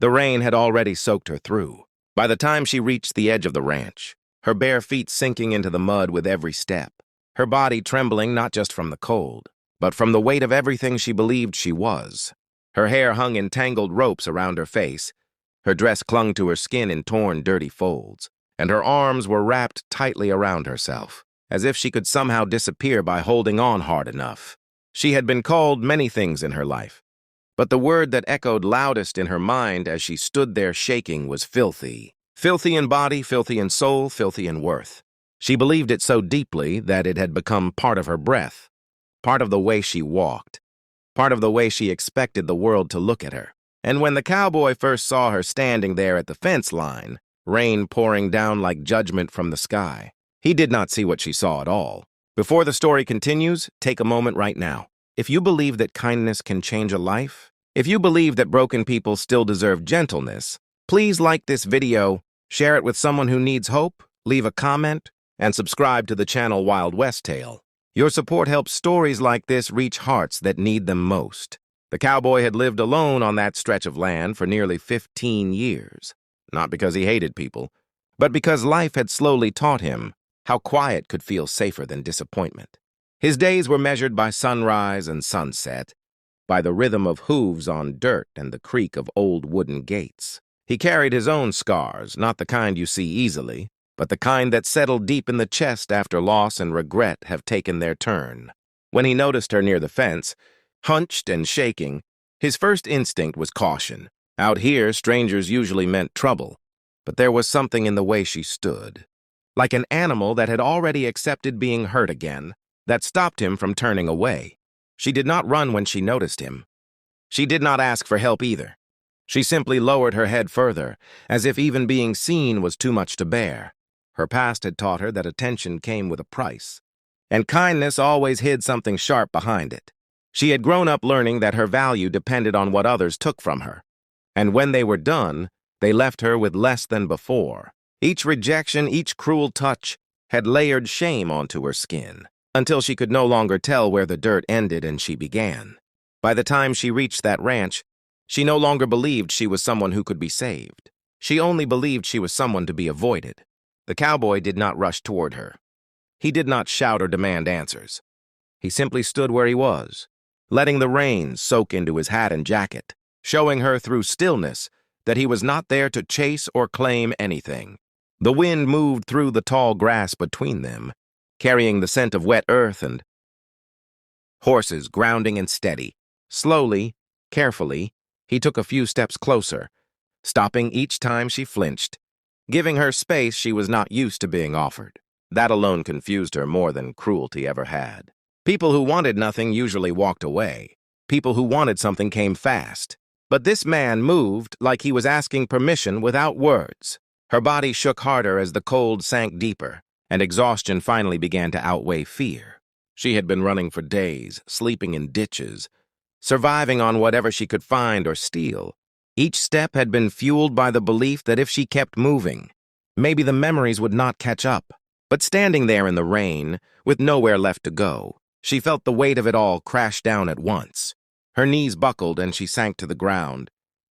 The rain had already soaked her through. By the time she reached the edge of the ranch, her bare feet sinking into the mud with every step, her body trembling not just from the cold, but from the weight of everything she believed she was. Her hair hung in tangled ropes around her face, her dress clung to her skin in torn, dirty folds, and her arms were wrapped tightly around herself, as if she could somehow disappear by holding on hard enough. She had been called many things in her life, but the word that echoed loudest in her mind as she stood there shaking was filthy. Filthy in body, filthy in soul, filthy in worth. She believed it so deeply that it had become part of her breath, part of the way she walked, part of the way she expected the world to look at her. And when the cowboy first saw her standing there at the fence line, rain pouring down like judgment from the sky, he did not see what she saw at all. Before the story continues, take a moment right now. If you believe that kindness can change a life, if you believe that broken people still deserve gentleness, please like this video, share it with someone who needs hope, leave a comment, and subscribe to the channel Wild West Tale. Your support helps stories like this reach hearts that need them most. The cowboy had lived alone on that stretch of land for nearly 15 years, not because he hated people, but because life had slowly taught him how quiet could feel safer than disappointment. His days were measured by sunrise and sunset, by the rhythm of hooves on dirt and the creak of old wooden gates. He carried his own scars, not the kind you see easily, but the kind that settle deep in the chest after loss and regret have taken their turn. When he noticed her near the fence, hunched and shaking, his first instinct was caution. Out here, strangers usually meant trouble, but there was something in the way she stood, like an animal that had already accepted being hurt again, that stopped him from turning away. She did not run when she noticed him. She did not ask for help either. She simply lowered her head further, as if even being seen was too much to bear. Her past had taught her that attention came with a price, and kindness always hid something sharp behind it. She had grown up learning that her value depended on what others took from her, and when they were done, they left her with less than before. Each rejection, each cruel touch had layered shame onto her skin, until she could no longer tell where the dirt ended and she began. By the time she reached that ranch, she no longer believed she was someone who could be saved. She only believed she was someone to be avoided. The cowboy did not rush toward her. He did not shout or demand answers. He simply stood where he was, letting the rain soak into his hat and jacket, showing her through stillness that he was not there to chase or claim anything. The wind moved through the tall grass between them, carrying the scent of wet earth and horses grounding and steady. Slowly, carefully, he took a few steps closer, stopping each time she flinched, giving her space she was not used to being offered. That alone confused her more than cruelty ever had. People who wanted nothing usually walked away. People who wanted something came fast. But this man moved like he was asking permission without words. Her body shook harder as the cold sank deeper, and exhaustion finally began to outweigh fear. She had been running for days, sleeping in ditches, surviving on whatever she could find or steal. Each step had been fueled by the belief that if she kept moving, maybe the memories would not catch up. But standing there in the rain, with nowhere left to go, she felt the weight of it all crash down at once. Her knees buckled and she sank to the ground,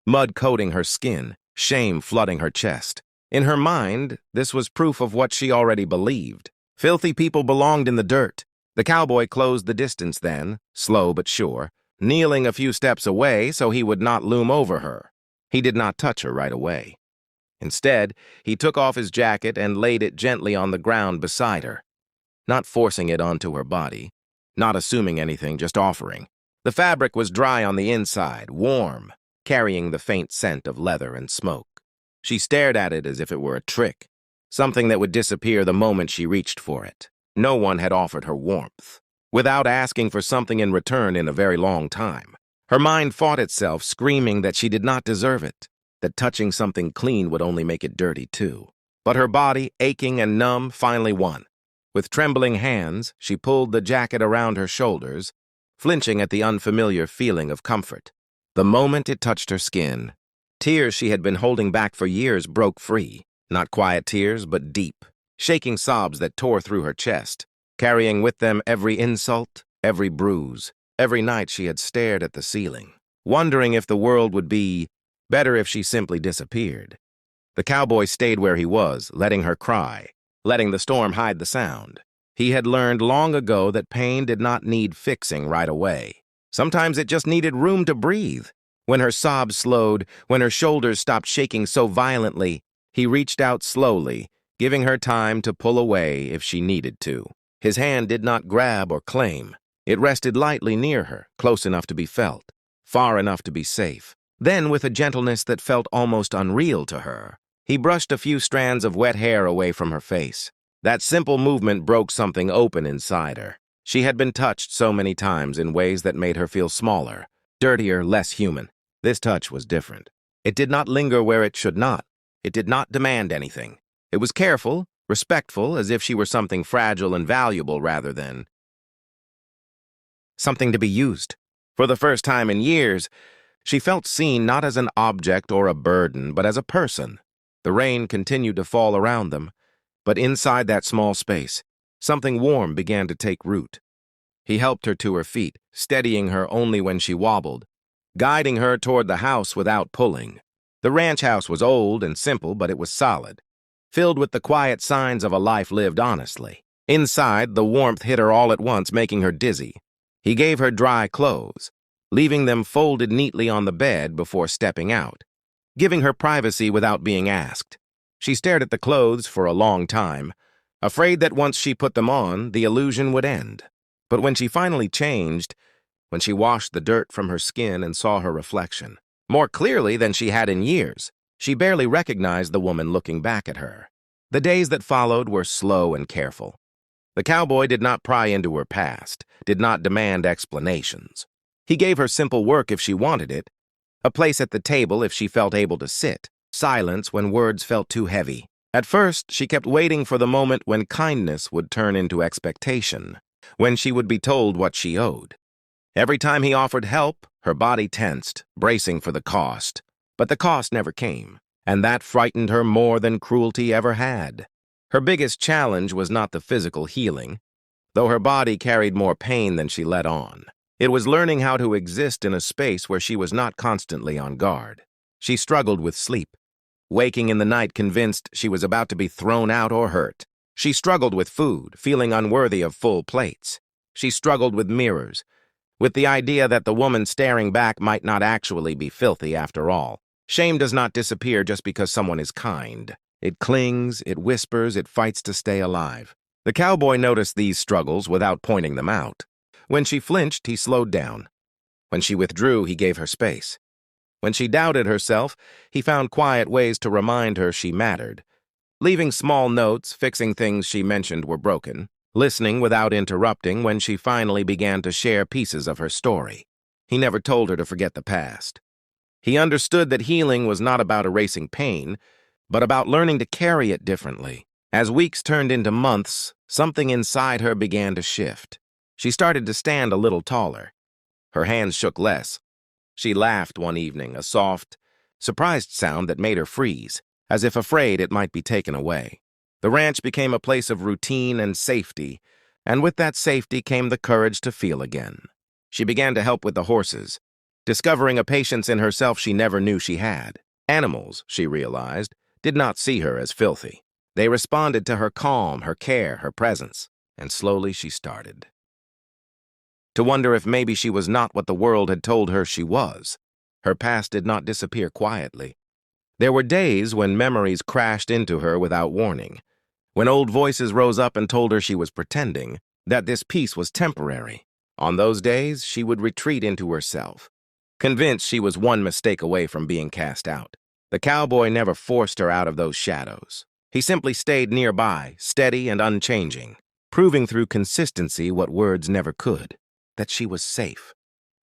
mud coating her skin, shame flooding her chest. In her mind, this was proof of what she already believed. Filthy people belonged in the dirt. The cowboy closed the distance then, slow but sure, kneeling a few steps away so he would not loom over her. He did not touch her right away. Instead, he took off his jacket and laid it gently on the ground beside her, not forcing it onto her body, not assuming anything, just offering. The fabric was dry on the inside, warm, carrying the faint scent of leather and smoke. She stared at it as if it were a trick, something that would disappear the moment she reached for it. No one had offered her warmth, without asking for something in return in a very long time. Her mind fought itself, screaming that she did not deserve it, that touching something clean would only make it dirty too. But her body, aching and numb, finally won. With trembling hands, she pulled the jacket around her shoulders, flinching at the unfamiliar feeling of comfort. The moment it touched her skin, tears she had been holding back for years broke free. Not quiet tears, but deep, shaking sobs that tore through her chest, carrying with them every insult, every bruise. Every night she had stared at the ceiling, wondering if the world would be Better if she simply disappeared. The cowboy stayed where he was, letting her cry, letting the storm hide the sound. He had learned long ago that pain did not need fixing right away. Sometimes it just needed room to breathe. When her sobs slowed, when her shoulders stopped shaking so violently, he reached out slowly, giving her time to pull away if she needed to. His hand did not grab or claim. It rested lightly near her, close enough to be felt, far enough to be safe. Then, with a gentleness that felt almost unreal to her, he brushed a few strands of wet hair away from her face. That simple movement broke something open inside her. She had been touched so many times in ways that made her feel smaller, dirtier, less human. This touch was different. It did not linger where it should not. It did not demand anything. It was careful, respectful, as if she were something fragile and valuable rather than something to be used. For the first time in years, she felt seen not as an object or a burden, but as a person. The rain continued to fall around them, but inside that small space, something warm began to take root. He helped her to her feet, steadying her only when she wobbled, guiding her toward the house without pulling. The ranch house was old and simple, but it was solid, filled with the quiet signs of a life lived honestly. Inside, the warmth hit her all at once, making her dizzy. He gave her dry clothes, leaving them folded neatly on the bed before stepping out, giving her privacy without being asked. She stared at the clothes for a long time, afraid that once she put them on, the illusion would end. But when she finally changed, when she washed the dirt from her skin and saw her reflection, more clearly than she had in years, she barely recognized the woman looking back at her. The days that followed were slow and careful. The cowboy did not pry into her past, did not demand explanations. He gave her simple work if she wanted it, a place at the table if she felt able to sit, silence when words felt too heavy. At first, she kept waiting for the moment when kindness would turn into expectation, when she would be told what she owed. Every time he offered help, her body tensed, bracing for the cost. But the cost never came, and that frightened her more than cruelty ever had. Her biggest challenge was not the physical healing, though her body carried more pain than she let on. It was learning how to exist in a space where she was not constantly on guard. She struggled with sleep, waking in the night convinced she was about to be thrown out or hurt. She struggled with food, feeling unworthy of full plates. She struggled with mirrors, with the idea that the woman staring back might not actually be filthy after all. Shame does not disappear just because someone is kind. It clings, it whispers, it fights to stay alive. The cowboy noticed these struggles without pointing them out. When she flinched, he slowed down. When she withdrew, he gave her space. When she doubted herself, he found quiet ways to remind her she mattered. Leaving small notes, fixing things she mentioned were broken, listening without interrupting when she finally began to share pieces of her story. He never told her to forget the past. He understood that healing was not about erasing pain, but about learning to carry it differently. As weeks turned into months, something inside her began to shift. She started to stand a little taller. Her hands shook less. She laughed one evening, a soft, surprised sound that made her freeze, as if afraid it might be taken away. The ranch became a place of routine and safety, and with that safety came the courage to feel again. She began to help with the horses, discovering a patience in herself she never knew she had. Animals, she realized, did not see her as filthy. They responded to her calm, her care, her presence, and slowly she started to wonder if maybe she was not what the world had told her she was. Her past did not disappear quietly. There were days when memories crashed into her without warning, when old voices rose up and told her she was pretending, that this peace was temporary. On those days, she would retreat into herself, convinced she was one mistake away from being cast out. The cowboy never forced her out of those shadows. He simply stayed nearby, steady and unchanging, proving through consistency what words never could, that she was safe,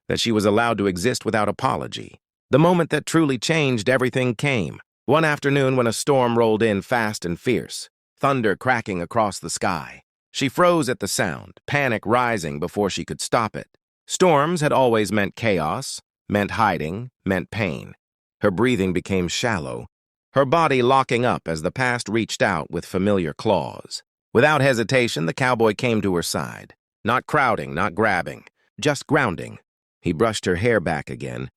that she was allowed to exist without apology. The moment that truly changed everything came. One afternoon when a storm rolled in fast and fierce, thunder cracking across the sky. She froze at the sound, panic rising before she could stop it. Storms had always meant chaos, meant hiding, meant pain. Her breathing became shallow, her body locking up as the past reached out with familiar claws. Without hesitation, the cowboy came to her side. Not crowding, not grabbing, just grounding. He brushed her hair back again,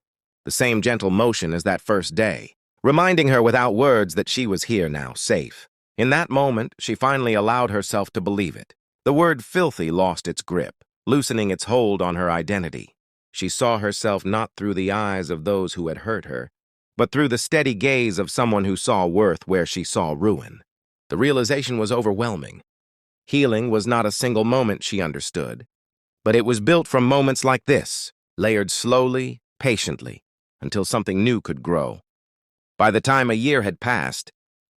the same gentle motion as that first day, reminding her without words that she was here now, safe. In that moment, she finally allowed herself to believe it. The word filthy lost its grip, loosening its hold on her identity. She saw herself not through the eyes of those who had hurt her, but through the steady gaze of someone who saw worth where she saw ruin. The realization was overwhelming. Healing was not a single moment, she understood, but it was built from moments like this, layered slowly, patiently, until something new could grow. By the time a year had passed,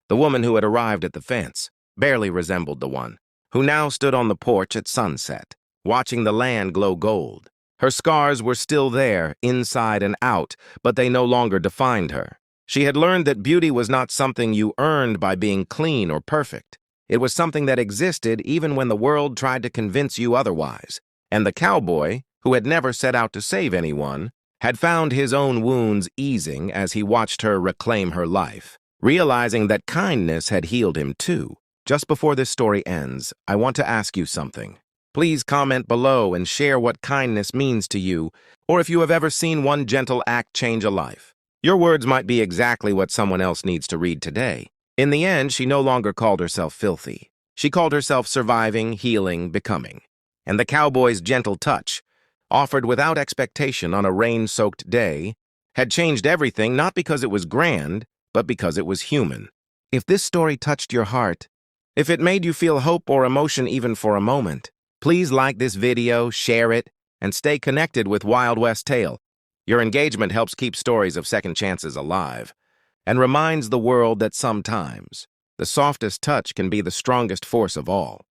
the woman who had arrived at the fence barely resembled the one who now stood on the porch at sunset, watching the land glow gold. Her scars were still there, inside and out, but they no longer defined her. She had learned that beauty was not something you earned by being clean or perfect. It was something that existed even when the world tried to convince you otherwise. And the cowboy, who had never set out to save anyone, had found his own wounds easing as he watched her reclaim her life, realizing that kindness had healed him too. Just before this story ends, I want to ask you something. Please comment below and share what kindness means to you, or if you have ever seen one gentle act change a life. Your words might be exactly what someone else needs to read today. In the end, she no longer called herself filthy. She called herself surviving, healing, becoming. And the cowboy's gentle touch, offered without expectation on a rain-soaked day, had changed everything not because it was grand, but because it was human. If this story touched your heart, if it made you feel hope or emotion even for a moment, please like this video, share it, and stay connected with Wild West Tale. Your engagement helps keep stories of second chances alive and reminds the world that sometimes the softest touch can be the strongest force of all.